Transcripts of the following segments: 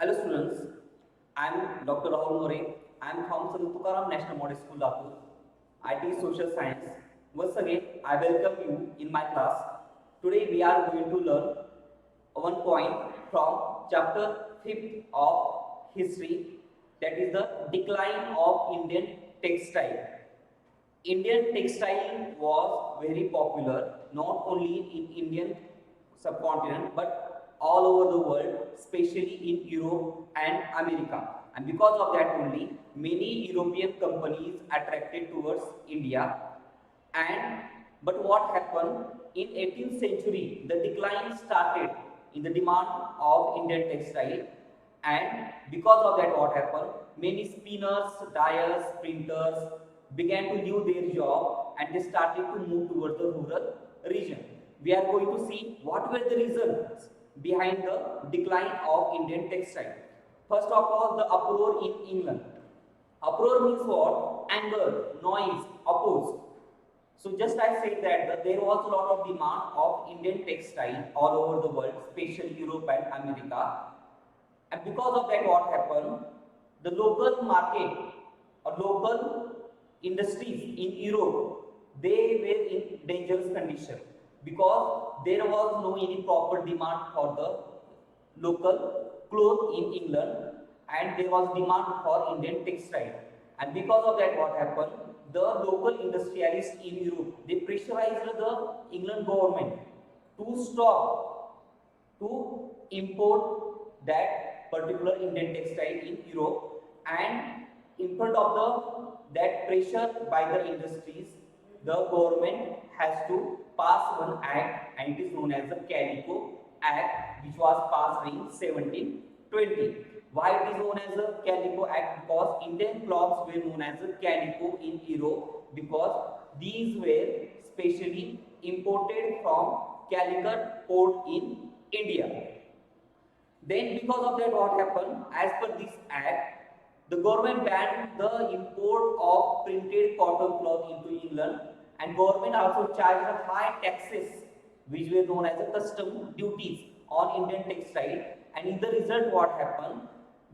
Hello students, I am Dr. Rahul. I am from Sant Tukaram National Model School, Latur. I teach social science. Once again, I welcome you in my class. Today we are going to learn one point from chapter 5th of history, that is the decline of Indian textile. Indian textile was very popular not only in Indian subcontinent but all over the world, especially in Europe and America. And because of that only, many European companies attracted towards India. And but what happened in 18th century? The decline started in the demand of Indian textile, and because of that, what happened? Many spinners, dyers, printers began to leave their job and they started to move towards the rural region. We are going to see what were the reasons behind the decline of Indian textile. First of all, the uproar in England. Uproar means what? Anger, noise, oppose. So just I said that there was a lot of demand of Indian textile all over the world, especially Europe and America. And because of that, what happened? The local market or local industries in Europe, they were in dangerous condition because there was no any proper demand for the local cloth in England, and there was demand for Indian textile. And because of that, what happened? The local industrialists in Europe, they pressurized the England government to stop to import that particular Indian textile in Europe. And in front of that pressure by the industries, the government has to pass one act, and it is known as the Calico Act, which was passed in 1720. Why it is known as the Calico Act? Because Indian cloths were known as the Calico in Europe, because these were specially imported from Calicut port in India. Then because of that, what happened? As per this act, the government banned the import of printed cotton cloth into England, and government also charged high taxes, which were known as the custom duties on Indian textile. And in the result, what happened?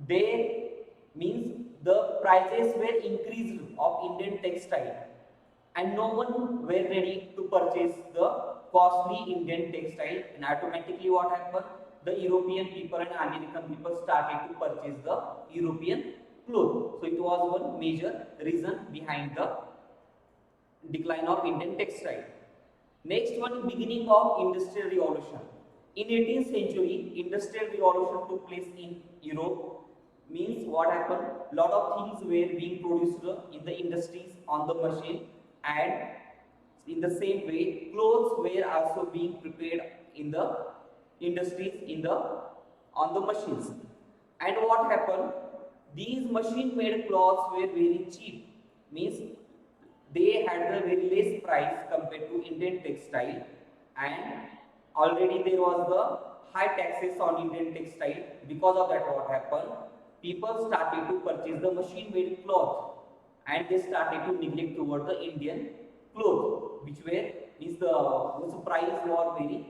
They means the prices were increased of Indian textile, and no one were ready to purchase the costly Indian textile. And automatically, what happened? The European people and American people started to purchase the European cloth. So it was one major reason behind the decline of Indian textile. Next one, beginning of Industrial Revolution. In 18th century, Industrial Revolution took place in Europe. Means what happened? Lot of things were being produced in the industries on the machine, and in the same way, clothes were also being prepared in the industries on the machines. And what happened? These machine made cloths were very cheap. Means they had a very less price compared to Indian textile, and already there was the high taxes on Indian textile. Because of that, what happened? People started to purchase the machine made cloth, and they started to neglect toward the Indian cloth, which were is the whose price was very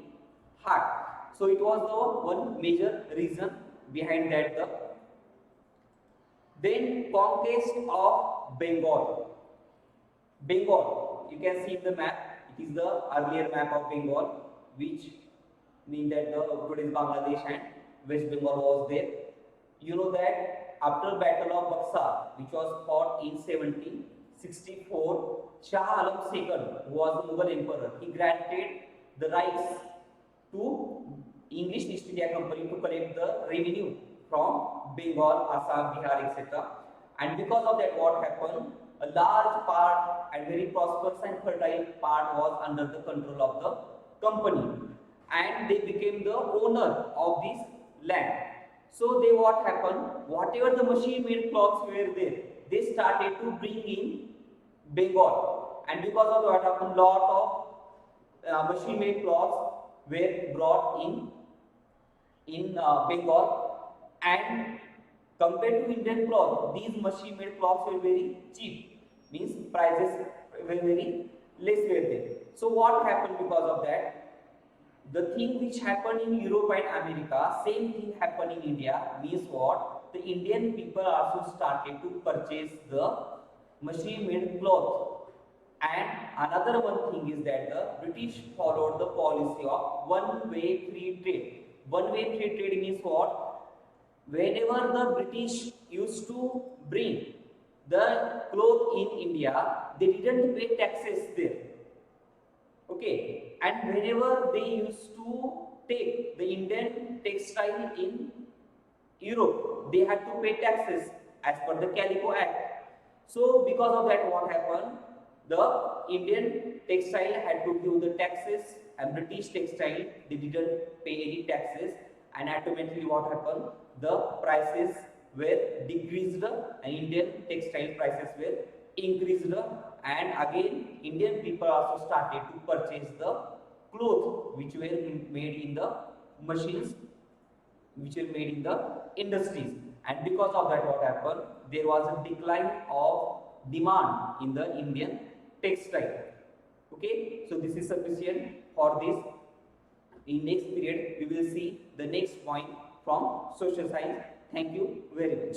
high. So it was the one major reason behind that. Then conquest of Bengal. Bengal, you can see in the map, it is the earlier map of Bengal, which means that the today's Bangladesh and West Bengal was there. You know that after Battle of Buxar, which was fought in 1764, Shah Alam II, who was the Mughal emperor, he granted the rights to English East India Company to collect the revenue from Bengal, Assam, Bihar, etc. And because of that, what happened? A large part and very prosperous and fertile part was under the control of the company, and they became the owner of this land. So they what happened? Whatever the machine-made cloths were there, they started to bring in Bengal, and because of what happened, lot of machine-made cloths were brought in Bengal, and compared to Indian cloth, these machine-made cloths were very cheap. Means prices were very less were there. So what happened because of that? the thing which happened in Europe and America, same thing happened in India. Means what? The Indian people also started to purchase the machine-made cloth. And another one thing is that the British followed the policy of one-way free trade. One-way free trade means what? Whenever the British used to bring the cloth in India, they didn't pay taxes there. Okay, and whenever they used to take the Indian textile in Europe, they had to pay taxes as per the Calico Act. So because of that, what happened? The Indian textile had to give the taxes, and British textile they didn't pay any taxes, and automatically what happened? The prices were decreased, and Indian textile prices were increased, and again Indian people also started to purchase the clothes which were made in the machines, which were made in the industries. And because of that, what happened? There was a decline of demand in the Indian textile. Okay, so this is sufficient for this. In next period we will see the next point from social science. Thank you very much.